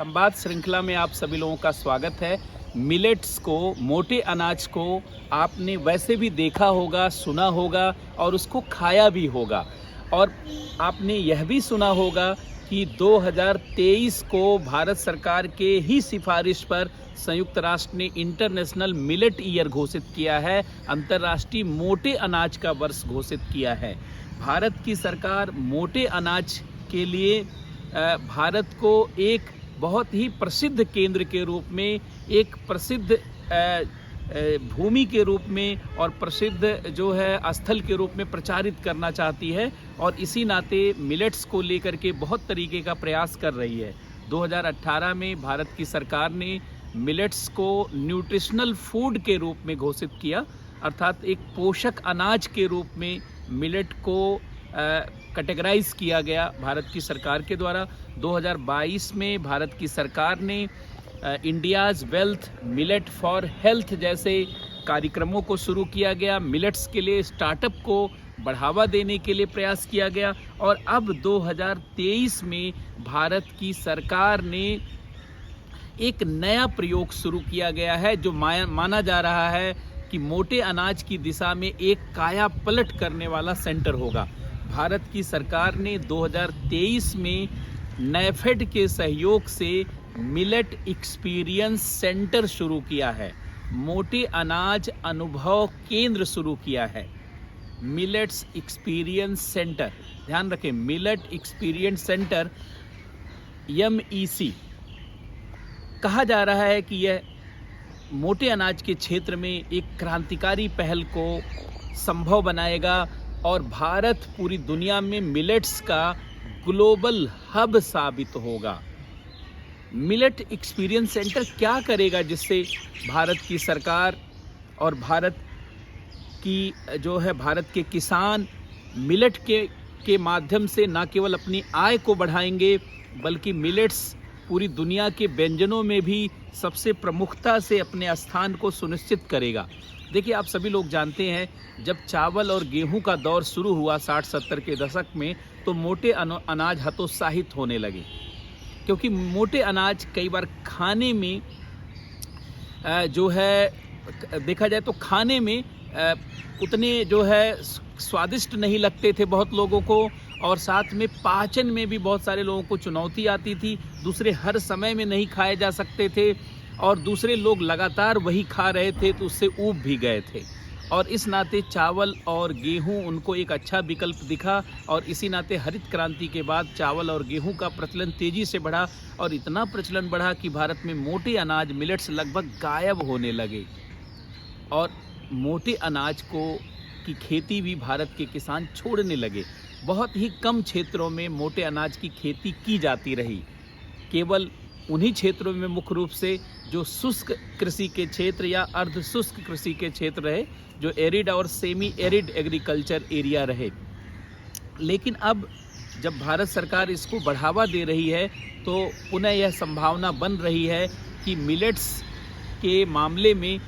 संवाद श्रृंखला में आप सभी लोगों का स्वागत है। मिलेट्स को, मोटे अनाज को आपने वैसे भी देखा होगा, सुना होगा और उसको खाया भी होगा। और आपने यह भी सुना होगा कि 2023 को भारत सरकार के ही सिफारिश पर संयुक्त राष्ट्र ने इंटरनेशनल मिलेट ईयर घोषित किया है, अंतर्राष्ट्रीय मोटे अनाज का वर्ष घोषित किया है। भारत की सरकार मोटे अनाज के लिए भारत को एक बहुत ही प्रसिद्ध केंद्र के रूप में, एक प्रसिद्ध भूमि के रूप में और प्रसिद्ध जो है स्थल के रूप में प्रचारित करना चाहती है और इसी नाते मिलेट्स को लेकर के बहुत तरीके का प्रयास कर रही है। 2018 में भारत की सरकार ने मिलेट्स को न्यूट्रिशनल फूड के रूप में घोषित किया, अर्थात एक पोषक अनाज के रूप में मिलेट को कैटेगराइज किया गया भारत की सरकार के द्वारा। 2022 में भारत की सरकार ने India's wealth millet for health जैसे कार्यक्रमों को शुरू किया गया। मिलेट्स के लिए स्टार्टअप को बढ़ावा देने के लिए प्रयास किया गया और अब 2023 में भारत की सरकार ने एक नया प्रयोग शुरू किया गया है जो माना जा रहा है कि मोटे अनाज की दिशा में एक काया पलट करने वाला सेंटर होगा। भारत की सरकार ने 2023 में नैफेड के सहयोग से मिलेट एक्सपीरियंस सेंटर शुरू किया है, मोटे अनाज अनुभव केंद्र शुरू किया है, मिलेट्स एक्सपीरियंस सेंटर। ध्यान रखें, मिलेट एक्सपीरियंस सेंटर MEC। कहा जा रहा है कि यह मोटे अनाज के क्षेत्र में एक क्रांतिकारी पहल को संभव बनाएगा और भारत पूरी दुनिया में मिलेट्स का ग्लोबल हब साबित होगा। मिलेट एक्सपीरियंस सेंटर क्या करेगा जिससे भारत की सरकार और भारत के किसान मिलेट के माध्यम से न केवल अपनी आय को बढ़ाएंगे बल्कि मिलेट्स पूरी दुनिया के व्यंजनों में भी सबसे प्रमुखता से अपने स्थान को सुनिश्चित करेगा। देखिए, आप सभी लोग जानते हैं जब चावल और गेहूं का दौर शुरू हुआ 60-70 के दशक में तो मोटे अनाज हतोत्साहित होने लगे, क्योंकि मोटे अनाज कई बार खाने में जो है देखा जाए तो खाने में उतने जो है स्वादिष्ट नहीं लगते थे बहुत लोगों को और साथ में पाचन में भी बहुत सारे लोगों को चुनौती आती थी। दूसरे हर समय में नहीं खाए जा सकते थे और दूसरे लोग लगातार वही खा रहे थे तो उससे ऊब भी गए थे और इस नाते चावल और गेहूं उनको एक अच्छा विकल्प दिखा और इसी नाते हरित क्रांति के बाद चावल और गेहूं का प्रचलन तेज़ी से बढ़ा और इतना प्रचलन बढ़ा कि भारत में मोटे अनाज मिलेट्स लगभग गायब होने लगे और मोटे अनाज की खेती भी भारत के किसान छोड़ने लगे। बहुत ही कम क्षेत्रों में मोटे अनाज की खेती की जाती रही, केवल उन्हीं क्षेत्रों में मुख्य रूप से जो शुष्क कृषि के क्षेत्र या अर्ध शुष्क कृषि के क्षेत्र रहे, जो एरिड और सेमी एरिड एग्रीकल्चर एरिया रहे। लेकिन अब जब भारत सरकार इसको बढ़ावा दे रही है तो पुनः यह संभावना बन रही है कि मिलेट्स के मामले में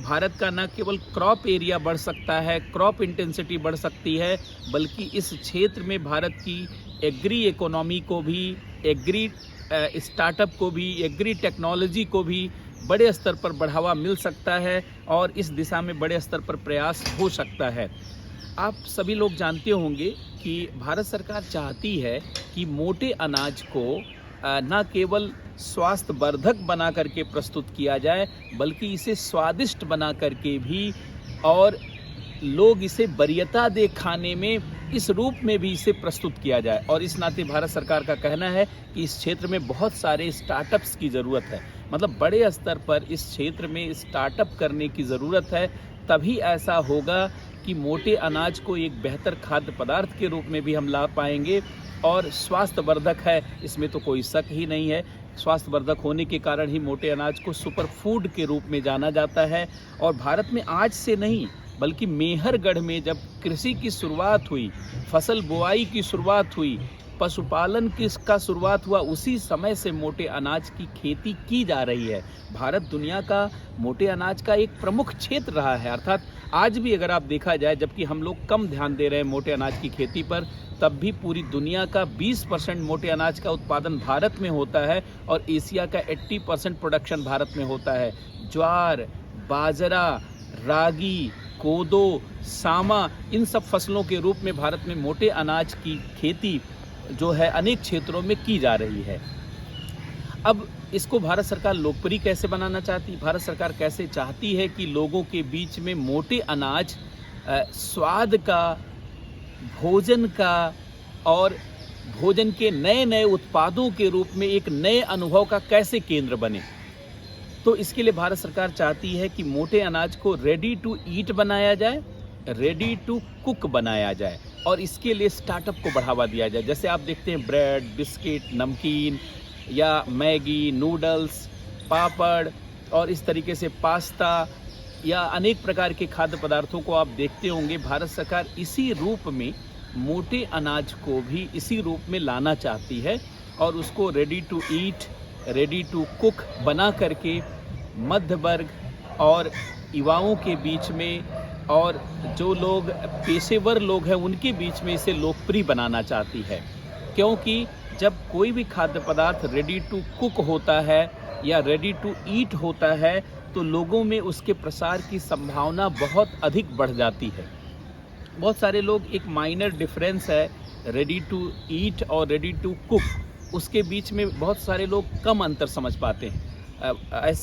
भारत का न केवल क्रॉप एरिया बढ़ सकता है, क्रॉप इंटेंसिटी बढ़ सकती है, बल्कि इस क्षेत्र में भारत की एग्री इकोनॉमी को भी, एग्री स्टार्टअप को भी, एग्री टेक्नोलॉजी को भी बड़े स्तर पर बढ़ावा मिल सकता है और इस दिशा में बड़े स्तर पर प्रयास हो सकता है। आप सभी लोग जानते होंगे कि भारत सरकार चाहती है कि मोटे अनाज को न केवल स्वास्थ्यवर्धक बना करके प्रस्तुत किया जाए बल्कि इसे स्वादिष्ट बना करके भी और लोग इसे वरीयता दे खाने में, इस रूप में भी इसे प्रस्तुत किया जाए। और इस नाते भारत सरकार का कहना है कि इस क्षेत्र में बहुत सारे स्टार्टअप्स की ज़रूरत है, मतलब बड़े स्तर पर इस क्षेत्र में स्टार्टअप करने की ज़रूरत है। तभी ऐसा होगा कि मोटे अनाज को एक बेहतर खाद्य पदार्थ के रूप में भी हम ला पाएंगे और स्वास्थ्यवर्धक है, इसमें तो कोई शक ही नहीं है। स्वास्थ्यवर्धक होने के कारण ही मोटे अनाज को सुपर फूड के रूप में जाना जाता है। और भारत में आज से नहीं बल्कि मेहरगढ़ में जब कृषि की शुरुआत हुई, फसल बुआई की शुरुआत हुई, पशुपालन का शुरुआत हुआ उसी समय से मोटे अनाज की खेती की जा रही है। भारत दुनिया का मोटे अनाज का एक प्रमुख क्षेत्र रहा है। अर्थात आज भी अगर आप देखा जाए, जबकि हम लोग कम ध्यान दे रहे हैं मोटे अनाज की खेती पर, तब भी पूरी दुनिया का 20% मोटे अनाज का उत्पादन भारत में होता है और एशिया का 80% प्रोडक्शन भारत में होता है। ज्वार, बाजरा, रागी, कोदो, सामा, इन सब फसलों के रूप में भारत में मोटे अनाज की खेती जो है अनेक क्षेत्रों में की जा रही है। अब इसको भारत सरकार लोकप्रिय कैसे बनाना चाहती है? भारत सरकार कैसे चाहती है कि लोगों के बीच में मोटे अनाज स्वाद का, भोजन का और भोजन के नए नए उत्पादों के रूप में एक नए अनुभव का कैसे केंद्र बने। तो इसके लिए भारत सरकार चाहती है कि मोटे अनाज को रेडी टू ईट बनाया जाए, रेडी टू कुक बनाया जाए और इसके लिए स्टार्टअप को बढ़ावा दिया जाए। जैसे आप देखते हैं ब्रेड, बिस्किट, नमकीन या मैगी, नूडल्स, पापड़ और इस तरीके से पास्ता या अनेक प्रकार के खाद्य पदार्थों को आप देखते होंगे। भारत सरकार इसी रूप में मोटे अनाज को भी इसी रूप में लाना चाहती है और उसको ready to eat, ready to cook बना करके मध्य वर्ग और युवाओं के बीच में और जो लोग पेशेवर लोग हैं उनके बीच में इसे लोकप्रिय बनाना चाहती है। क्योंकि जब कोई भी खाद्य पदार्थ रेडी टू कुक होता है या रेडी टू ईट होता है तो लोगों में उसके प्रसार की संभावना बहुत अधिक बढ़ जाती है। बहुत सारे लोग, एक माइनर डिफरेंस है रेडी टू ईट और रेडी टू कुक, उसके बीच में बहुत सारे लोग कम अंतर समझ पाते हैं।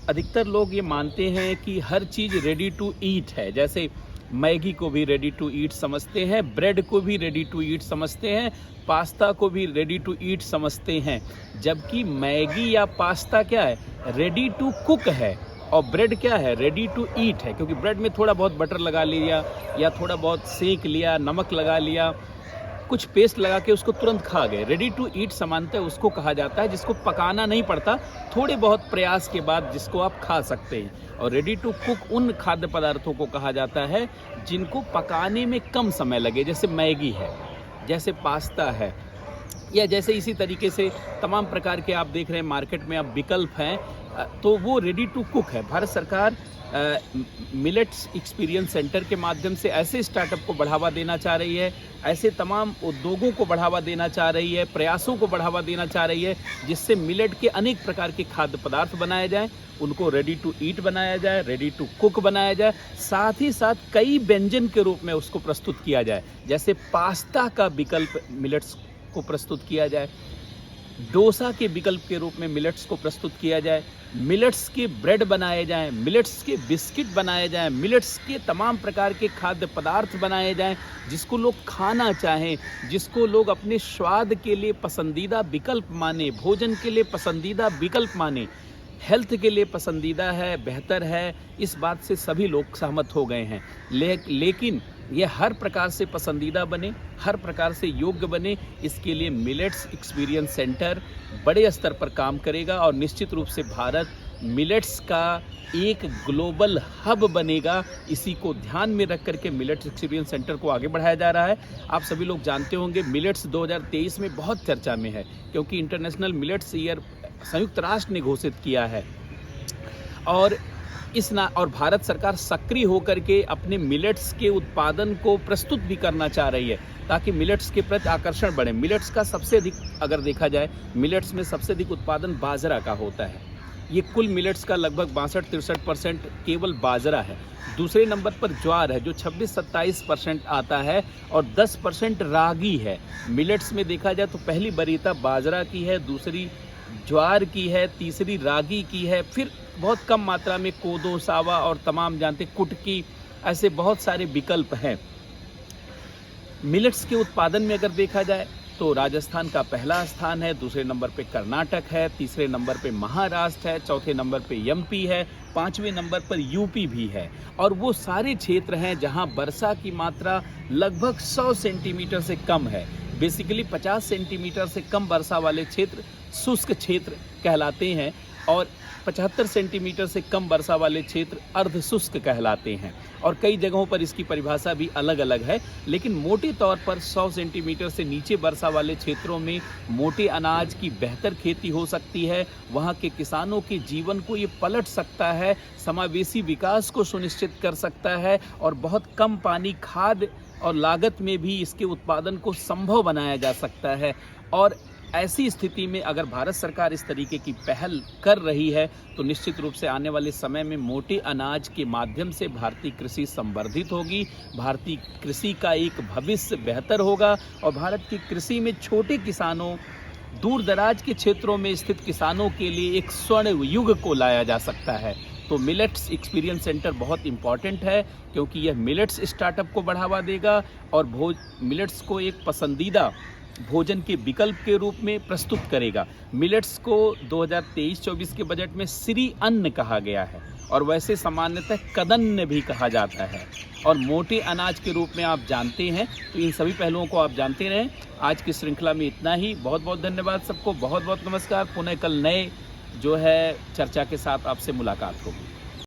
अधिकतर लोग ये मानते हैं कि हर चीज़ रेडी टू ईट है। जैसे मैगी को भी रेडी टू ईट समझते हैं, ब्रेड को भी रेडी टू ईट समझते हैं, पास्ता को भी रेडी टू ईट समझते हैं। जबकि मैगी या पास्ता क्या है? रेडी टू कुक है और ब्रेड क्या है? रेडी टू ईट है। क्योंकि ब्रेड में थोड़ा बहुत बटर लगा लिया या थोड़ा बहुत सेक लिया, नमक लगा लिया, कुछ पेस्ट लगा के उसको तुरंत खा गए। रेडी टू ईट सामान्यतः उसको कहा जाता है जिसको पकाना नहीं पड़ता, थोड़े बहुत प्रयास के बाद जिसको आप खा सकते हैं। और रेडी टू कुक उन खाद्य पदार्थों को कहा जाता है जिनको पकाने में कम समय लगे, जैसे मैगी है, जैसे पास्ता है, या जैसे इसी तरीके से तमाम प्रकार के आप देख रहे हैं मार्केट में अब विकल्प हैं, तो वो रेडी टू कुक है। भारत सरकार मिलेट्स एक्सपीरियंस सेंटर के माध्यम से ऐसे स्टार्टअप को बढ़ावा देना चाह रही है, ऐसे तमाम उद्योगों को बढ़ावा देना चाह रही है, प्रयासों को बढ़ावा देना चाह रही है, जिससे मिलेट के अनेक प्रकार के खाद्य पदार्थ बनाए जाएं, उनको रेडी टू ईट बनाया जाए, रेडी टू कुक बनाया जाए, साथ ही साथ कई व्यंजन के रूप में उसको प्रस्तुत किया जाए। जैसे पास्ता का विकल्प मिलेट्स को प्रस्तुत किया जाए, डोसा के विकल्प के रूप में मिलेट्स को प्रस्तुत किया जाए, मिलेट्स के ब्रेड बनाए जाएं, मिलेट्स के बिस्किट बनाए जाएं, मिलेट्स के तमाम प्रकार के खाद्य पदार्थ बनाए जाएं, जिसको लोग खाना चाहें, जिसको लोग अपने स्वाद के लिए पसंदीदा विकल्प माने, भोजन के लिए पसंदीदा विकल्प माने, हेल्थ के लिए पसंदीदा है, बेहतर है, इस बात से सभी लोग सहमत हो गए हैं। लेकिन ये हर प्रकार से पसंदीदा बने, हर प्रकार से योग्य बने, इसके लिए मिलेट्स एक्सपीरियंस सेंटर बड़े स्तर पर काम करेगा और निश्चित रूप से भारत मिलेट्स का एक ग्लोबल हब बनेगा। इसी को ध्यान में रख करके मिलेट्स एक्सपीरियंस सेंटर को आगे बढ़ाया जा रहा है। आप सभी लोग जानते होंगे मिलेट्स 2023 में बहुत चर्चा में है, क्योंकि इंटरनेशनल मिलेट्स ईयर संयुक्त राष्ट्र ने घोषित किया है और भारत सरकार सक्रिय होकर के अपने मिलेट्स के उत्पादन को प्रस्तुत भी करना चाह रही है, ताकि मिलेट्स के प्रति आकर्षण बढ़े। मिलेट्स का सबसे अधिक, अगर देखा जाए, मिलेट्स में सबसे अधिक उत्पादन बाजरा का होता है। ये कुल मिलेट्स का लगभग 62-63% केवल बाजरा है। दूसरे नंबर पर ज्वार है जो 26-27% आता है और 10% रागी है। मिलेट्स में देखा जाए तो पहली वरीयता बाजरा की है, दूसरी ज्वार की है, तीसरी रागी की है, फिर बहुत कम मात्रा में कोदो, सावा और तमाम जानते कुटकी, ऐसे बहुत सारे विकल्प हैं। मिलेट्स के उत्पादन में अगर देखा जाए तो राजस्थान का पहला स्थान है, दूसरे नंबर पे कर्नाटक है, तीसरे नंबर पे महाराष्ट्र है, चौथे नंबर पे एमपी है, पांचवें नंबर पर यूपी भी है। और वो सारे क्षेत्र हैं जहां वर्षा की मात्रा लगभग 100 सेंटीमीटर से कम है। बेसिकली 50 सेंटीमीटर से कम वर्षा वाले क्षेत्र शुष्क क्षेत्र कहलाते हैं और 75 सेंटीमीटर से कम वर्षा वाले क्षेत्र अर्ध शुष्क कहलाते हैं और कई जगहों पर इसकी परिभाषा भी अलग अलग है, लेकिन मोटे तौर पर 100 सेंटीमीटर से नीचे वर्षा वाले क्षेत्रों में मोटे अनाज की बेहतर खेती हो सकती है। वहाँ के किसानों के जीवन को ये पलट सकता है, समावेशी विकास को सुनिश्चित कर सकता है और बहुत कम पानी, खाद और लागत में भी इसके उत्पादन को संभव बनाया जा सकता है। और ऐसी स्थिति में अगर भारत सरकार इस तरीके की पहल कर रही है तो निश्चित रूप से आने वाले समय में मोटे अनाज के माध्यम से भारतीय कृषि संवर्धित होगी, भारतीय कृषि का एक भविष्य बेहतर होगा और भारत की कृषि में छोटे किसानों, दूर दराज के क्षेत्रों में स्थित किसानों के लिए एक स्वर्ण युग को लाया जा सकता है। तो मिलेट्स एक्सपीरियंस सेंटर बहुत इम्पॉर्टेंट है क्योंकि यह मिलेट्स स्टार्टअप को बढ़ावा देगा और मिलेट्स को एक पसंदीदा भोजन के विकल्प के रूप में प्रस्तुत करेगा। मिलेट्स को 2023-24 के बजट में श्री अन्न कहा गया है और वैसे सामान्यतः कदन्न भी कहा जाता है और मोटे अनाज के रूप में आप जानते हैं। तो इन सभी पहलुओं को आप जानते रहें। आज की श्रृंखला में इतना ही। बहुत बहुत धन्यवाद सबको, बहुत बहुत नमस्कार। पुनः कल नए जो है चर्चा के साथ आपसे मुलाकात होगी।